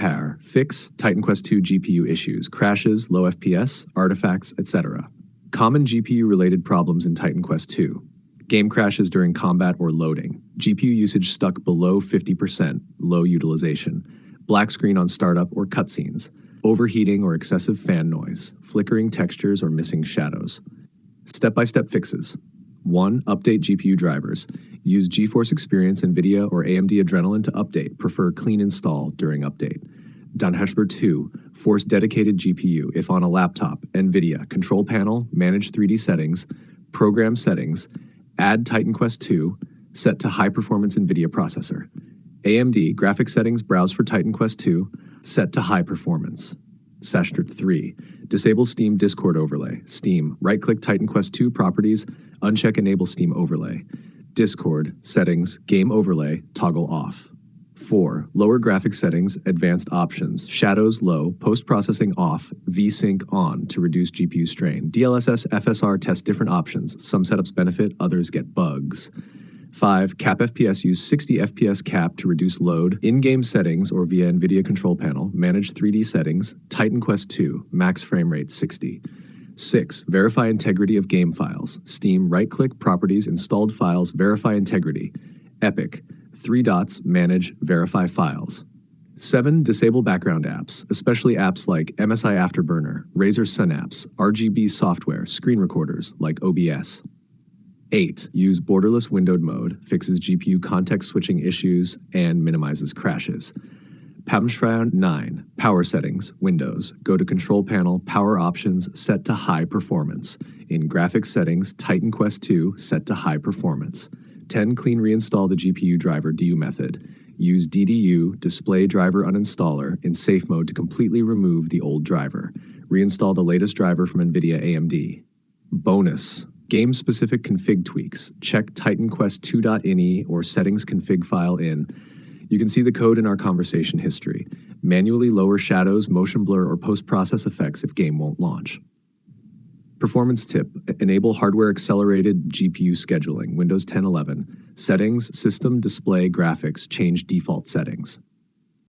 Repair, fix Titan Quest 2 GPU issues, crashes, low FPS, artifacts, etc. Common GPU-related problems in Titan Quest 2. Game crashes during combat or loading. GPU usage stuck below 50%, low utilization. Black screen on startup or cutscenes. Overheating or excessive fan noise. Flickering textures or missing shadows. Step-by-step fixes. 1. Update GPU drivers. Use GeForce Experience NVIDIA or AMD Adrenalin to update. Prefer clean install during update. Downhashboard 2. Force dedicated GPU if on a laptop. NVIDIA. Control panel. Manage 3D settings. Program settings. Add Titan Quest 2. Set to high performance NVIDIA processor. AMD. Graphics settings. Browse for Titan Quest 2. Set to high performance. Sashter 3. Disable Steam Discord overlay. Steam. Right-click Titan Quest 2 properties. Uncheck Enable Steam overlay. Discord. Settings. Game overlay. Toggle off. 4. Lower graphics settings. Advanced options. Shadows low. Post-processing off. VSync on to reduce GPU strain. DLSS FSR test different options. Some setups benefit, others get bugs. 5. Cap FPS. Use 60 FPS cap to reduce load. In-game settings or via NVIDIA control panel. Manage 3D settings. Titan Quest 2. Max frame rate 60. 6. Verify integrity of game files. Steam. Right-click Properties. Installed files. Verify integrity. Epic. 3 dots. Manage. Verify files. 7. Disable background apps, especially apps like MSI Afterburner, Razer Synapse, RGB software, screen recorders like OBS. 8. Use borderless windowed mode, fixes GPU context switching issues, and minimizes crashes. Pamschround 9. Power settings, Windows. Go to Control Panel, Power Options, set to High Performance. In Graphics settings, Titan Quest 2, set to High Performance. 10. Clean reinstall the GPU driver DU method. Use DDU, Display Driver Uninstaller, in safe mode to completely remove the old driver. Reinstall the latest driver from NVIDIA AMD. Bonus. Game-specific config tweaks. Check Titan Quest 2.ini or settings config file in. You can see the code in our conversation history. Manually lower shadows, motion blur, or post-process effects if game won't launch. Performance tip. Enable hardware-accelerated GPU scheduling. Windows 10 11. Settings, System, Display, Graphics. Change default settings.